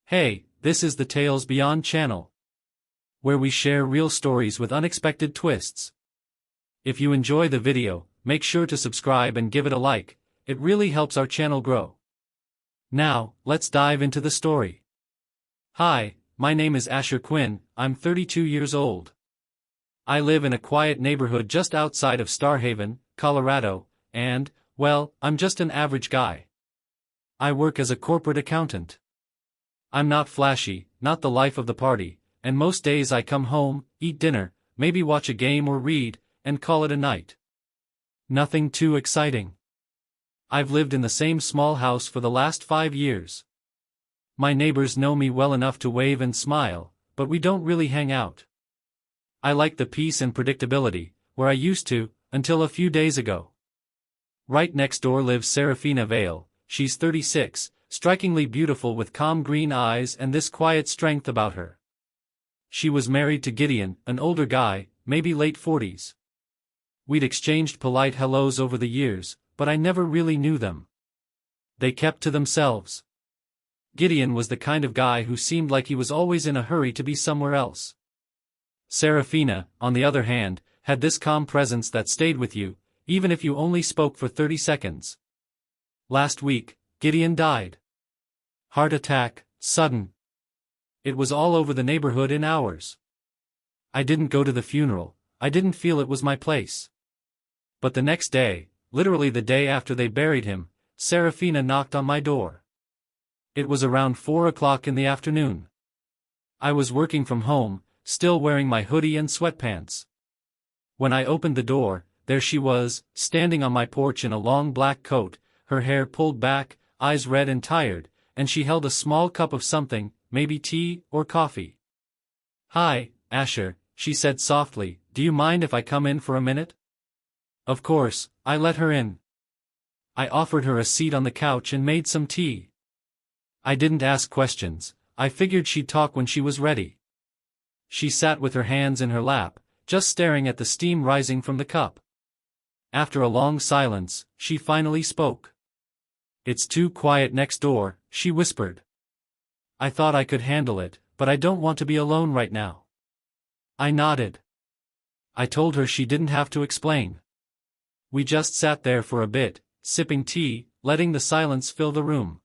Hey, this is the Tales Beyond channel, where we share real stories with unexpected twists. If you enjoy the video, make sure to subscribe and give it a like, it really helps our channel grow. Now, let's dive into the story. Hi, my name is Asher Quinn, I'm 32 years old. I live in a quiet neighborhood just outside of Starhaven, Colorado, and, well, I'm just an average guy. I work as a corporate accountant. I'm not flashy, not the life of the party, and most days I come home, eat dinner, maybe watch a game or read, and call it a night. Nothing too exciting. I've lived in the same small house for the last 5 years. My neighbors know me well enough to wave and smile, but we don't really hang out. I like the peace and predictability, where I used to, until a few days ago. Right next door lives Serafina Vale. She's 36, strikingly beautiful with calm green eyes and this quiet strength about her. She was married to Gideon, an older guy, maybe late 40s. We'd exchanged polite hellos over the years, but I never really knew them. They kept to themselves. Gideon was the kind of guy who seemed like he was always in a hurry to be somewhere else. Serafina, on the other hand, had this calm presence that stayed with you, even if you only spoke for 30 seconds. Last week, Gideon died. Heart attack, sudden. It was all over the neighborhood in hours. I didn't go to the funeral, I didn't feel it was my place. But the next day, literally the day after they buried him, Serafina knocked on my door. It was around 4 o'clock in the afternoon. I was working from home, still wearing my hoodie and sweatpants. When I opened the door, there she was, standing on my porch in a long black coat, her hair pulled back, eyes red and tired, and she held a small cup of something, maybe tea or coffee. "Hi, Asher," she said softly, "do you mind if I come in for a minute?" Of course, I let her in. I offered her a seat on the couch and made some tea. I didn't ask questions, I figured she'd talk when she was ready. She sat with her hands in her lap, just staring at the steam rising from the cup. After a long silence, she finally spoke. "It's too quiet next door," she whispered. I thought I could handle it, but I don't want to be alone right now. I nodded. I told her she didn't have to explain. We just sat there for a bit, sipping tea, letting the silence fill the room.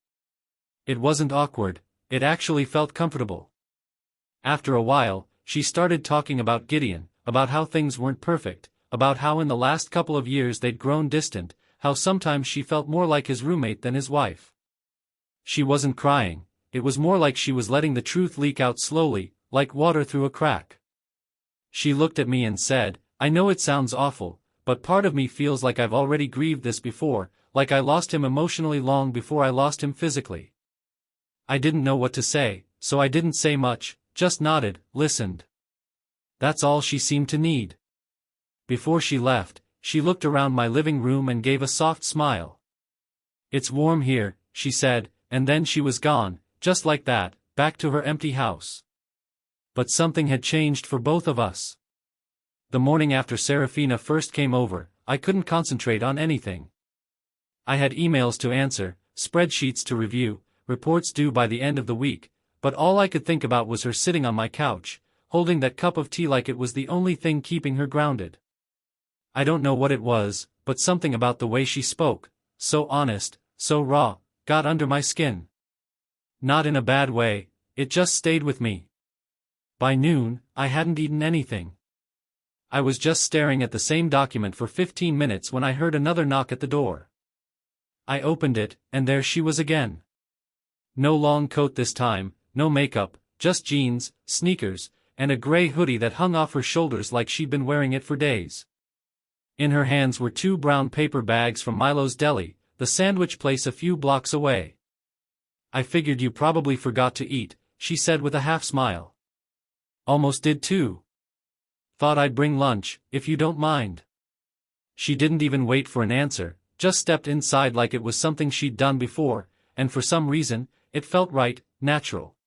It wasn't awkward, it actually felt comfortable. After a while, she started talking about Gideon, about how things weren't perfect, about how in the last couple of years they'd grown distant, how sometimes she felt more like his roommate than his wife. She wasn't crying, it was more like she was letting the truth leak out slowly, like water through a crack. She looked at me and said, "I know it sounds awful, but part of me feels like I've already grieved this before, like I lost him emotionally long before I lost him physically." I didn't know what to say, so I didn't say much, just nodded, listened. That's all she seemed to need. Before she left, she looked around my living room and gave a soft smile. "It's warm here," she said, and then she was gone, just like that, back to her empty house. But something had changed for both of us. The morning after Serafina first came over, I couldn't concentrate on anything. I had emails to answer, spreadsheets to review, reports due by the end of the week, but all I could think about was her sitting on my couch, holding that cup of tea like it was the only thing keeping her grounded. I don't know what it was, but something about the way she spoke, so honest, so raw, got under my skin. Not in a bad way, it just stayed with me. By noon, I hadn't eaten anything. I was just staring at the same document for 15 minutes when I heard another knock at the door. I opened it, and there she was again. No long coat this time, no makeup, just jeans, sneakers, and a gray hoodie that hung off her shoulders like she'd been wearing it for days. In her hands were 2 brown paper bags from Milo's Deli, the sandwich place a few blocks away. "I figured you probably forgot to eat," she said with a half smile. "Almost did too. Thought I'd bring lunch, if you don't mind." She didn't even wait for an answer, just stepped inside like it was something she'd done before, and for some reason, it felt right, natural.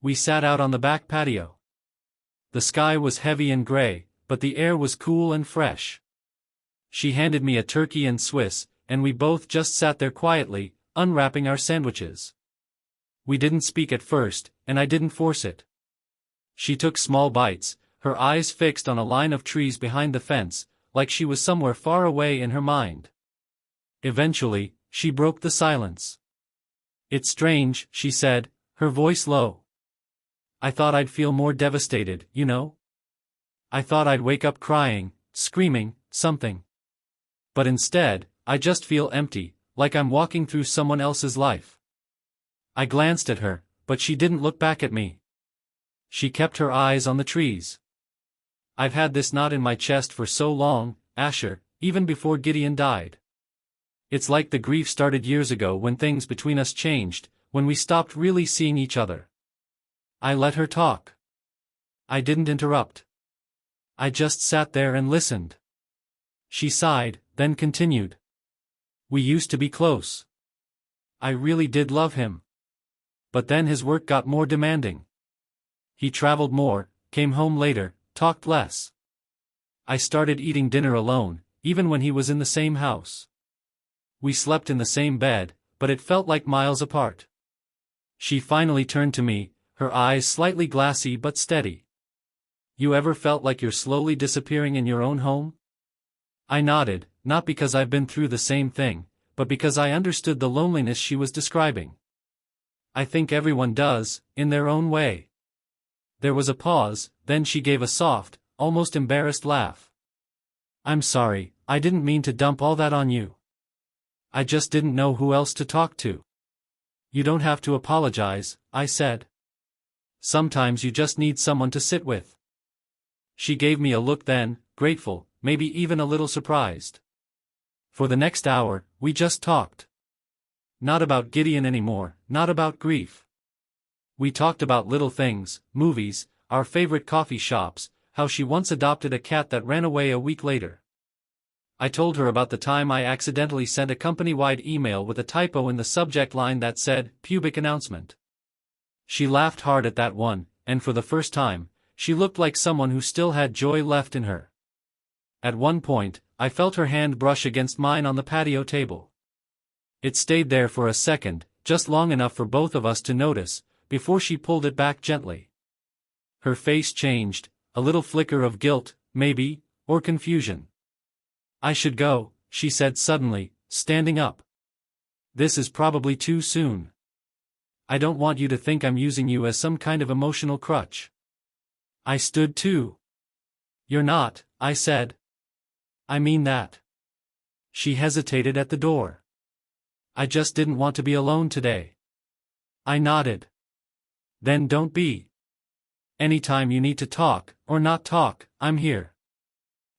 We sat out on the back patio. The sky was heavy and gray, but the air was cool and fresh. She handed me a turkey and Swiss, and we both just sat there quietly, unwrapping our sandwiches. We didn't speak at first, and I didn't force it. She took small bites, her eyes fixed on a line of trees behind the fence, like she was somewhere far away in her mind. Eventually, she broke the silence. "It's strange," she said, her voice low. "I thought I'd feel more devastated, you know? I thought I'd wake up crying, screaming, something. But instead, I just feel empty, like I'm walking through someone else's life." I glanced at her, but she didn't look back at me. She kept her eyes on the trees. "I've had this knot in my chest for so long, Asher, even before Gideon died. It's like the grief started years ago when things between us changed, when we stopped really seeing each other." I let her talk. I didn't interrupt. I just sat there and listened. She sighed, then continued. "We used to be close. I really did love him. But then his work got more demanding. He traveled more, came home later, talked less. I started eating dinner alone, even when he was in the same house. We slept in the same bed, but it felt like miles apart." She finally turned to me, her eyes slightly glassy but steady. "You ever felt like you're slowly disappearing in your own home?" I nodded, not because I've been through the same thing, but because I understood the loneliness she was describing. "I think everyone does, in their own way." There was a pause, then she gave a soft, almost embarrassed laugh. "I'm sorry, I didn't mean to dump all that on you. I just didn't know who else to talk to." "You don't have to apologize," I said. "Sometimes you just need someone to sit with." She gave me a look then, grateful, maybe even a little surprised. For the next hour, we just talked. Not about Gideon anymore, not about grief. We talked about little things, movies, our favorite coffee shops, how she once adopted a cat that ran away a week later. I told her about the time I accidentally sent a company-wide email with a typo in the subject line that said, "Pubic announcement." She laughed hard at that one, and for the first time, she looked like someone who still had joy left in her. At one point, I felt her hand brush against mine on the patio table. It stayed there for a second, just long enough for both of us to notice, before she pulled it back gently. Her face changed, a little flicker of guilt, maybe, or confusion. "I should go," she said suddenly, standing up. "This is probably too soon. I don't want you to think I'm using you as some kind of emotional crutch." I stood too. "You're not," I said. "I mean that." She hesitated at the door. "I just didn't want to be alone today." I nodded. "Then don't be. Anytime you need to talk, or not talk, I'm here."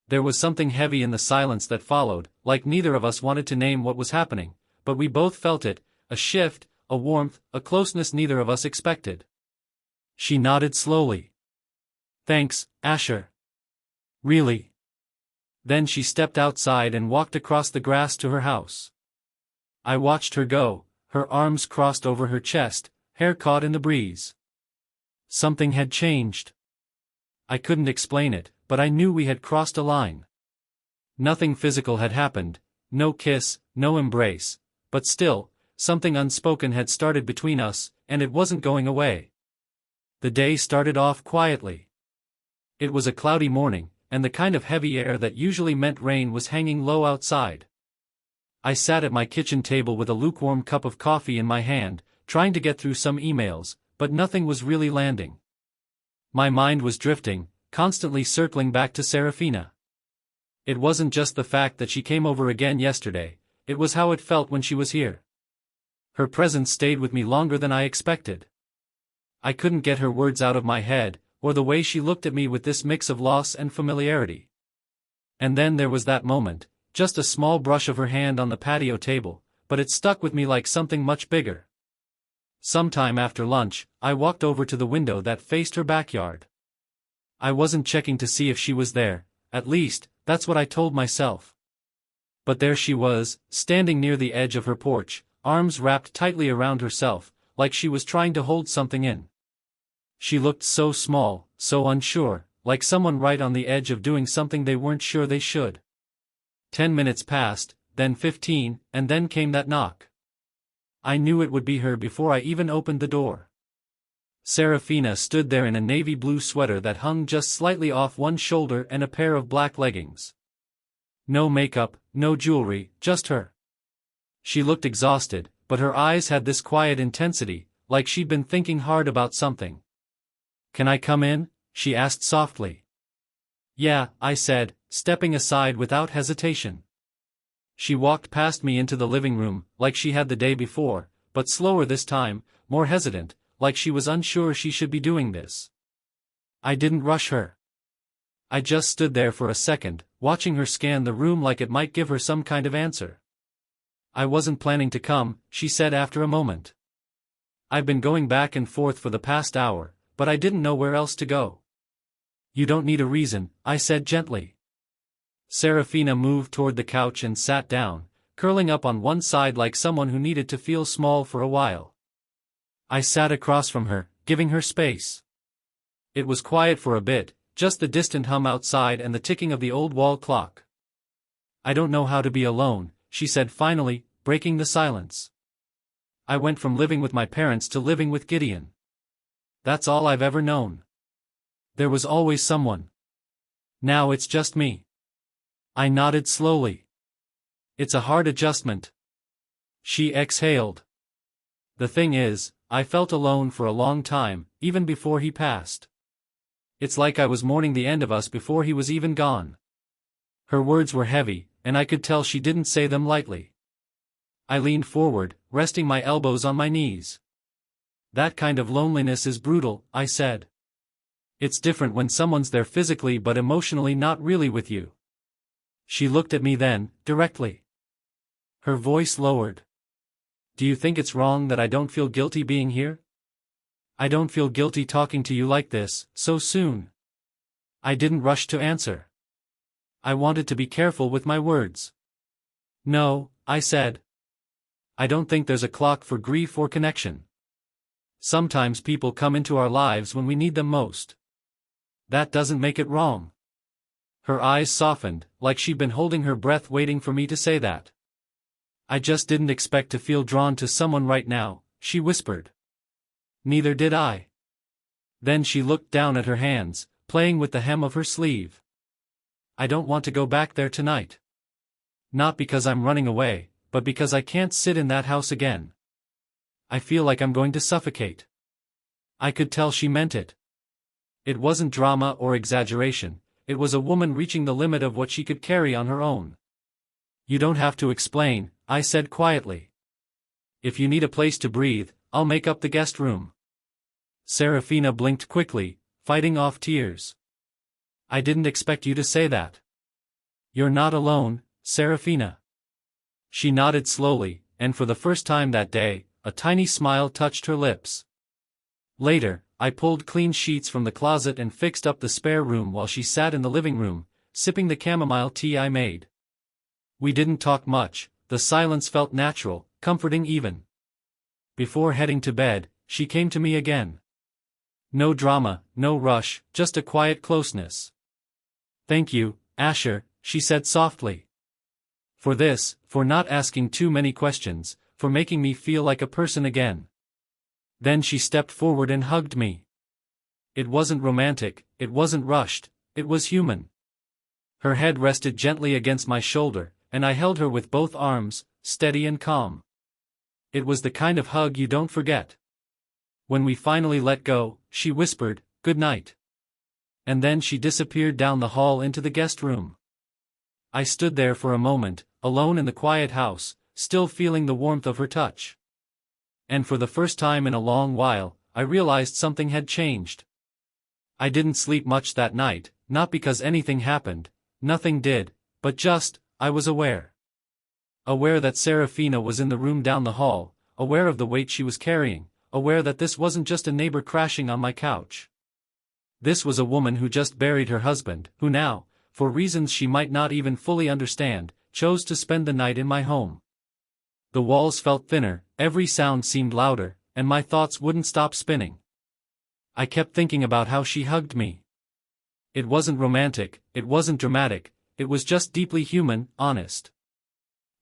There was something heavy in the silence that followed, like neither of us wanted to name what was happening, but we both felt it, a shift, a warmth, a closeness neither of us expected. She nodded slowly. "Thanks, Asher. Really." Then she stepped outside and walked across the grass to her house. I watched her go, her arms crossed over her chest, hair caught in the breeze. Something had changed. I couldn't explain it, but I knew we had crossed a line. Nothing physical had happened, no kiss, no embrace, but still, something unspoken had started between us, and it wasn't going away. The day started off quietly. It was a cloudy morning, and the kind of heavy air that usually meant rain was hanging low outside. I sat at my kitchen table with a lukewarm cup of coffee in my hand, trying to get through some emails, but nothing was really landing. My mind was drifting, constantly circling back to Serafina. It wasn't just the fact that she came over again yesterday, it was how it felt when she was here. Her presence stayed with me longer than I expected. I couldn't get her words out of my head, or the way she looked at me with this mix of loss and familiarity. And then there was that moment, just a small brush of her hand on the patio table, but it stuck with me like something much bigger. Sometime after lunch, I walked over to the window that faced her backyard. I wasn't checking to see if she was there, at least, that's what I told myself. But there she was, standing near the edge of her porch, arms wrapped tightly around herself, like she was trying to hold something in. She looked so small, so unsure, like someone right on the edge of doing something they weren't sure they should. 10 minutes passed, then 15, and then came that knock. I knew it would be her before I even opened the door. Serafina stood there in a navy blue sweater that hung just slightly off one shoulder and a pair of black leggings. No makeup, no jewelry, just her. She looked exhausted, but her eyes had this quiet intensity, like she'd been thinking hard about something. "Can I come in?" she asked softly. "Yeah," I said, stepping aside without hesitation. She walked past me into the living room, like she had the day before, but slower this time, more hesitant, like she was unsure she should be doing this. I didn't rush her. I just stood there for a second, watching her scan the room like it might give her some kind of answer. "I wasn't planning to come," she said after a moment. "I've been going back and forth for the past hour, but I didn't know where else to go." "You don't need a reason," I said gently. Serafina moved toward the couch and sat down, curling up on one side like someone who needed to feel small for a while. I sat across from her, giving her space. It was quiet for a bit, just the distant hum outside and the ticking of the old wall clock. "I don't know how to be alone," she said finally, breaking the silence. "I went from living with my parents to living with Gideon. That's all I've ever known. There was always someone. Now it's just me." I nodded slowly. "It's a hard adjustment." She exhaled. "The thing is, I felt alone for a long time, even before he passed. It's like I was mourning the end of us before he was even gone." Her words were heavy, and I could tell she didn't say them lightly. I leaned forward, resting my elbows on my knees. "That kind of loneliness is brutal," I said. "It's different when someone's there physically but emotionally not really with you." She looked at me then, directly. Her voice lowered. "Do you think it's wrong that I don't feel guilty being here? I don't feel guilty talking to you like this, so soon." I didn't rush to answer. I wanted to be careful with my words. "No," I said. "I don't think there's a clock for grief or connection. Sometimes people come into our lives when we need them most. That doesn't make it wrong." Her eyes softened, like she'd been holding her breath waiting for me to say that. "I just didn't expect to feel drawn to someone right now," she whispered. "Neither did I." Then she looked down at her hands, playing with the hem of her sleeve. "I don't want to go back there tonight. Not because I'm running away, but because I can't sit in that house again. I feel like I'm going to suffocate." I could tell she meant it. It wasn't drama or exaggeration, it was a woman reaching the limit of what she could carry on her own. "You don't have to explain," I said quietly. "If you need a place to breathe, I'll make up the guest room." Serafina blinked quickly, fighting off tears. "I didn't expect you to say that." "You're not alone, Serafina." She nodded slowly, and for the first time that day, a tiny smile touched her lips. Later, I pulled clean sheets from the closet and fixed up the spare room while she sat in the living room, sipping the chamomile tea I made. We didn't talk much, the silence felt natural, comforting even. Before heading to bed, she came to me again. No drama, no rush, just a quiet closeness. "Thank you, Asher," she said softly. "For this, for not asking too many questions, for making me feel like a person again." Then she stepped forward and hugged me. It wasn't romantic, it wasn't rushed, it was human. Her head rested gently against my shoulder, and I held her with both arms, steady and calm. It was the kind of hug you don't forget. When we finally let go, she whispered, "Good night." And then she disappeared down the hall into the guest room. I stood there for a moment, alone in the quiet house, still feeling the warmth of her touch. And for the first time in a long while, I realized something had changed. I didn't sleep much that night, not because anything happened, nothing did, but just, I was aware. Aware that Serafina was in the room down the hall, aware of the weight she was carrying, aware that this wasn't just a neighbor crashing on my couch. This was a woman who just buried her husband, who now, for reasons she might not even fully understand, chose to spend the night in my home. The walls felt thinner, every sound seemed louder, and my thoughts wouldn't stop spinning. I kept thinking about how she hugged me. It wasn't romantic, it wasn't dramatic, it was just deeply human, honest.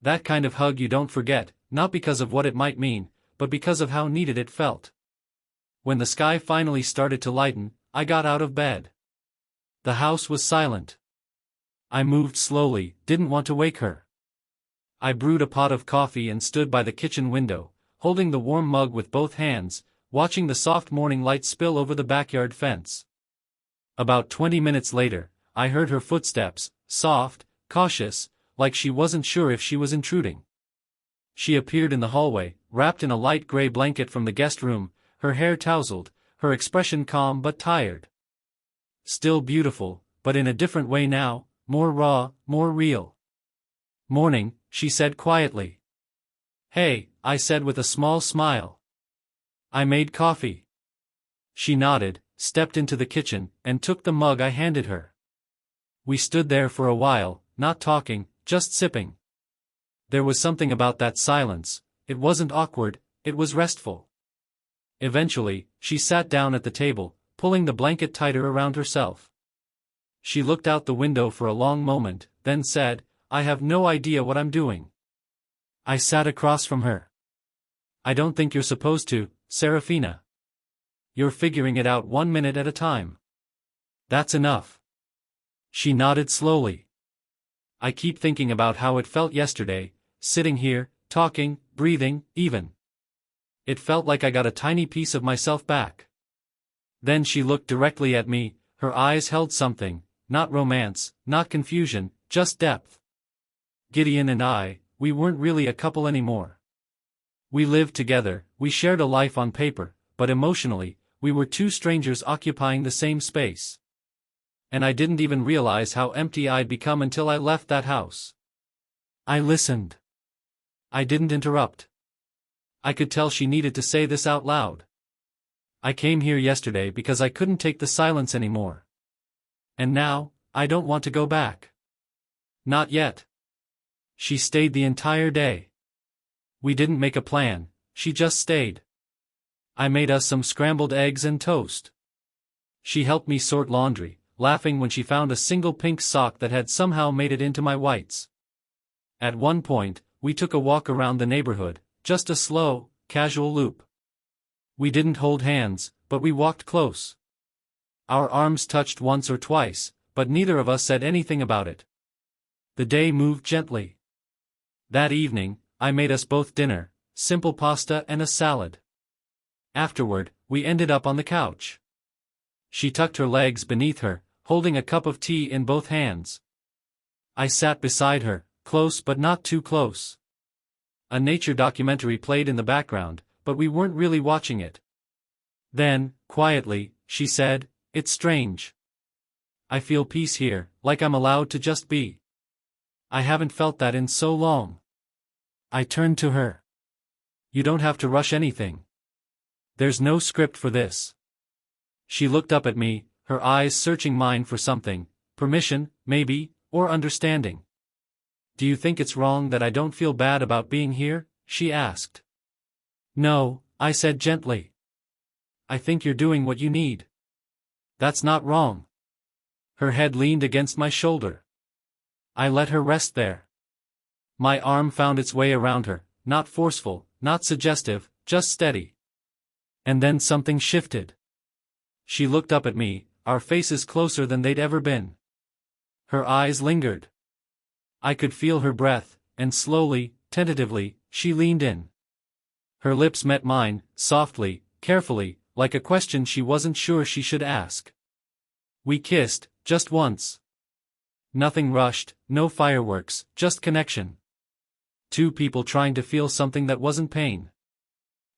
That kind of hug you don't forget, not because of what it might mean, but because of how needed it felt. When the sky finally started to lighten, I got out of bed. The house was silent. I moved slowly, didn't want to wake her. I brewed a pot of coffee and stood by the kitchen window, holding the warm mug with both hands, watching the soft morning light spill over the backyard fence. About 20 minutes later, I heard her footsteps, soft, cautious, like she wasn't sure if she was intruding. She appeared in the hallway, wrapped in a light gray blanket from the guest room, her hair tousled, her expression calm but tired. Still beautiful, but in a different way now, more raw, more real. "Morning," she said quietly. "Hey," I said with a small smile. "I made coffee." She nodded, stepped into the kitchen, and took the mug I handed her. We stood there for a while, not talking, just sipping. There was something about that silence. It wasn't awkward, it was restful. Eventually, she sat down at the table, pulling the blanket tighter around herself. She looked out the window for a long moment, then said, "I have no idea what I'm doing." I sat across from her. "I don't think you're supposed to, Serafina. You're figuring it out 1 minute at a time. That's enough." She nodded slowly. "I keep thinking about how it felt yesterday, sitting here, talking, breathing, even. It felt like I got a tiny piece of myself back." Then she looked directly at me, her eyes held something, not romance, not confusion, just depth. "Gideon and I, we weren't really a couple anymore. We lived together, we shared a life on paper, but emotionally, we were two strangers occupying the same space. And I didn't even realize how empty I'd become until I left that house." I listened. I didn't interrupt. I could tell she needed to say this out loud. "I came here yesterday because I couldn't take the silence anymore. And now, I don't want to go back. Not yet." She stayed the entire day. We didn't make a plan, she just stayed. I made us some scrambled eggs and toast. She helped me sort laundry, laughing when she found a single pink sock that had somehow made it into my whites. At one point, we took a walk around the neighborhood, just a slow, casual loop. We didn't hold hands, but we walked close. Our arms touched once or twice, but neither of us said anything about it. The day moved gently. That evening, I made us both dinner, simple pasta and a salad. Afterward, we ended up on the couch. She tucked her legs beneath her, holding a cup of tea in both hands. I sat beside her, close but not too close. A nature documentary played in the background, but we weren't really watching it. Then, quietly, she said, "It's strange. I feel peace here, like I'm allowed to just be. I haven't felt that in so long." I turned to her. "You don't have to rush anything. There's no script for this." She looked up at me, her eyes searching mine for something, permission, maybe, or understanding. "Do you think it's wrong that I don't feel bad about being here?" she asked. "No," I said gently. "I think you're doing what you need. That's not wrong." Her head leaned against my shoulder. I let her rest there. My arm found its way around her, not forceful, not suggestive, just steady. And then something shifted. She looked up at me, our faces closer than they'd ever been. Her eyes lingered. I could feel her breath, and slowly, tentatively, she leaned in. Her lips met mine, softly, carefully, like a question she wasn't sure she should ask. We kissed, just once. Nothing rushed, no fireworks, just connection. Two people trying to feel something that wasn't pain.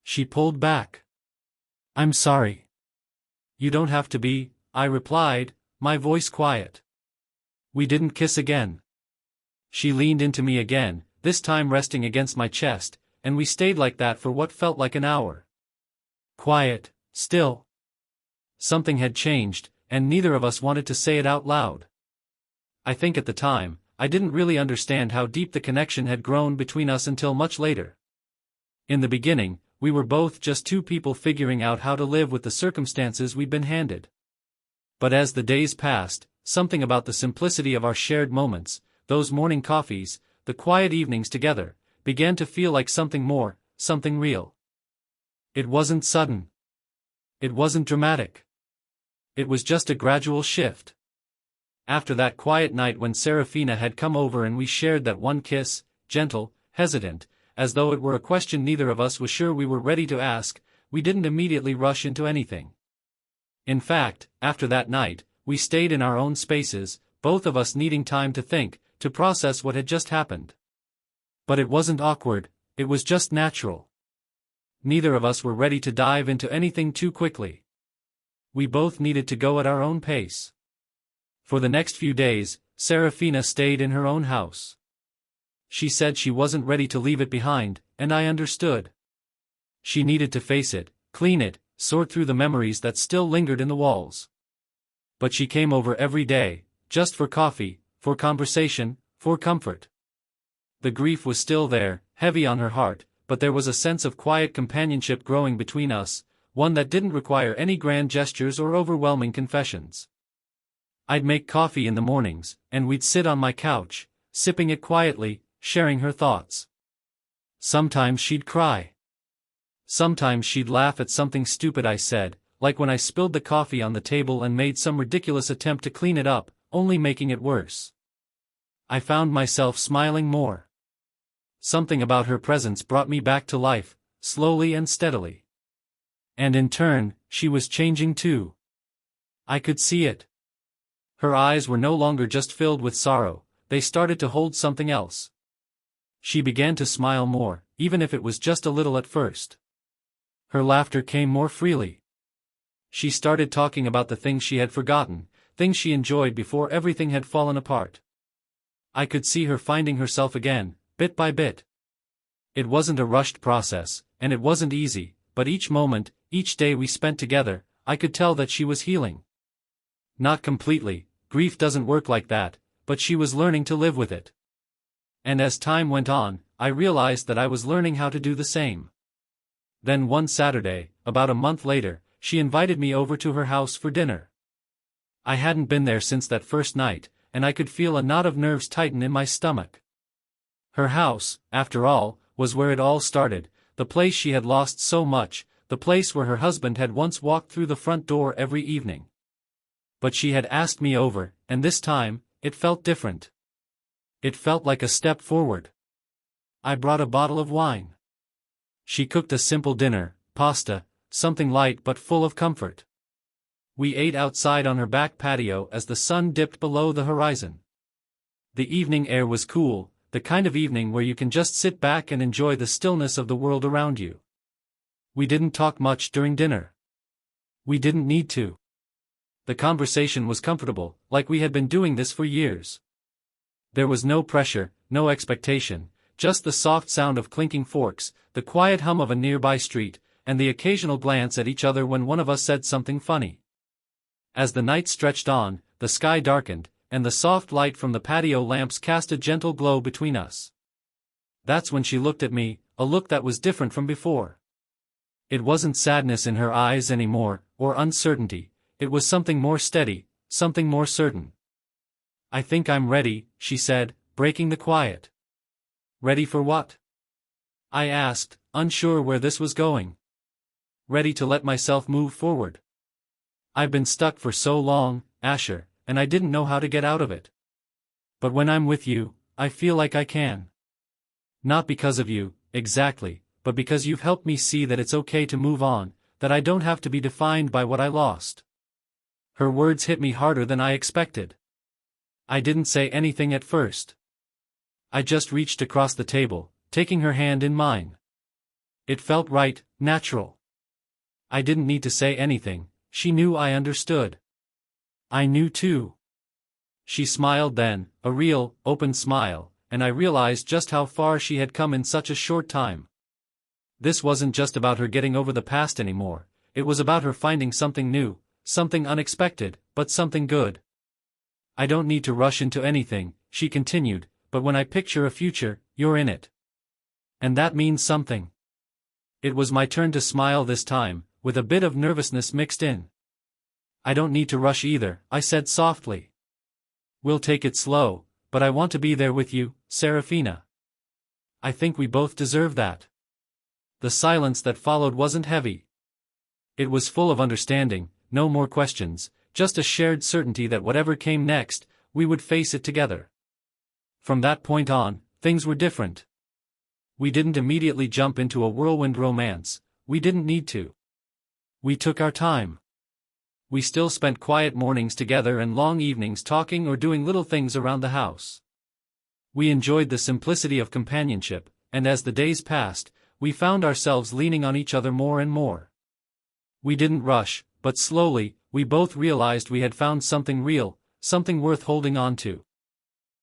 She pulled back. "I'm sorry." "You don't have to be," I replied, my voice quiet. We didn't kiss again. She leaned into me again, this time resting against my chest, and we stayed like that for what felt like an hour. Quiet, still. Something had changed, and neither of us wanted to say it out loud. I think at the time, I didn't really understand how deep the connection had grown between us until much later. In the beginning, we were both just two people figuring out how to live with the circumstances we'd been handed. But as the days passed, something about the simplicity of our shared moments, those morning coffees, the quiet evenings together, began to feel like something more, something real. It wasn't sudden. It wasn't dramatic. It was just a gradual shift. After that quiet night when Serafina had come over and we shared that one kiss, gentle, hesitant, as though it were a question neither of us was sure we were ready to ask, we didn't immediately rush into anything. In fact, after that night, we stayed in our own spaces, both of us needing time to think, to process what had just happened. But it wasn't awkward, it was just natural. Neither of us were ready to dive into anything too quickly. We both needed to go at our own pace. For the next few days, Serafina stayed in her own house. She said she wasn't ready to leave it behind, and I understood. She needed to face it, clean it, sort through the memories that still lingered in the walls. But she came over every day, just for coffee, for conversation, for comfort. The grief was still there, heavy on her heart, but there was a sense of quiet companionship growing between us, one that didn't require any grand gestures or overwhelming confessions. I'd make coffee in the mornings, and we'd sit on my couch, sipping it quietly, sharing her thoughts. Sometimes she'd cry. Sometimes she'd laugh at something stupid I said, like when I spilled the coffee on the table and made some ridiculous attempt to clean it up, only making it worse. I found myself smiling more. Something about her presence brought me back to life, slowly and steadily. And in turn, she was changing too. I could see it. Her eyes were no longer just filled with sorrow, they started to hold something else. She began to smile more, even if it was just a little at first. Her laughter came more freely. She started talking about the things she had forgotten, things she enjoyed before everything had fallen apart. I could see her finding herself again, bit by bit. It wasn't a rushed process, and it wasn't easy, but each moment, each day we spent together, I could tell that she was healing. Not completely, grief doesn't work like that, but she was learning to live with it. And as time went on, I realized that I was learning how to do the same. Then one Saturday, about a month later, she invited me over to her house for dinner. I hadn't been there since that first night, and I could feel a knot of nerves tighten in my stomach. Her house, after all, was where it all started, the place she had lost so much, the place where her husband had once walked through the front door every evening. But she had asked me over, and this time, it felt different. It felt like a step forward. I brought a bottle of wine. She cooked a simple dinner, pasta, something light but full of comfort. We ate outside on her back patio as the sun dipped below the horizon. The evening air was cool, the kind of evening where you can just sit back and enjoy the stillness of the world around you. We didn't talk much during dinner. We didn't need to. The conversation was comfortable, like we had been doing this for years. There was no pressure, no expectation, just the soft sound of clinking forks, the quiet hum of a nearby street, and the occasional glance at each other when one of us said something funny. As the night stretched on, the sky darkened, and the soft light from the patio lamps cast a gentle glow between us. That's when she looked at me, a look that was different from before. It wasn't sadness in her eyes anymore, or uncertainty. It was something more steady, something more certain. "I think I'm ready," she said, breaking the quiet. "Ready for what?" I asked, unsure where this was going. "Ready to let myself move forward. I've been stuck for so long, Asher, and I didn't know how to get out of it. But when I'm with you, I feel like I can. Not because of you, exactly, but because you've helped me see that it's okay to move on, that I don't have to be defined by what I lost." Her words hit me harder than I expected. I didn't say anything at first. I just reached across the table, taking her hand in mine. It felt right, natural. I didn't need to say anything, she knew I understood. I knew too. She smiled then, a real, open smile, and I realized just how far she had come in such a short time. This wasn't just about her getting over the past anymore, it was about her finding something new, something unexpected, but something good. "I don't need to rush into anything," she continued, "but when I picture a future, you're in it. And that means something." It was my turn to smile this time, with a bit of nervousness mixed in. "I don't need to rush either," I said softly. "We'll take it slow, but I want to be there with you, Serafina. I think we both deserve that." The silence that followed wasn't heavy. It was full of understanding, no more questions, just a shared certainty that whatever came next, we would face it together. From that point on, things were different. We didn't immediately jump into a whirlwind romance, we didn't need to. We took our time. We still spent quiet mornings together and long evenings talking or doing little things around the house. We enjoyed the simplicity of companionship, and as the days passed, we found ourselves leaning on each other more and more. We didn't rush, but slowly, we both realized we had found something real, something worth holding on to.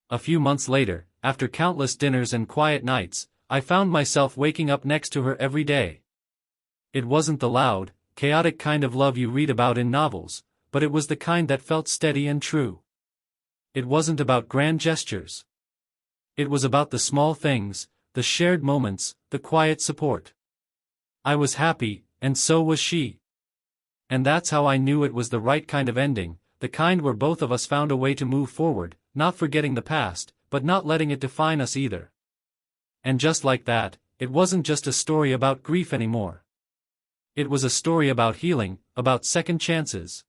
A few months later, after countless dinners and quiet nights, I found myself waking up next to her every day. It wasn't the loud, chaotic kind of love you read about in novels, but it was the kind that felt steady and true. It wasn't about grand gestures. It was about the small things, the shared moments, the quiet support. I was happy, and so was she. And that's how I knew it was the right kind of ending, the kind where both of us found a way to move forward, not forgetting the past, but not letting it define us either. And just like that, it wasn't just a story about grief anymore. It was a story about healing, about second chances.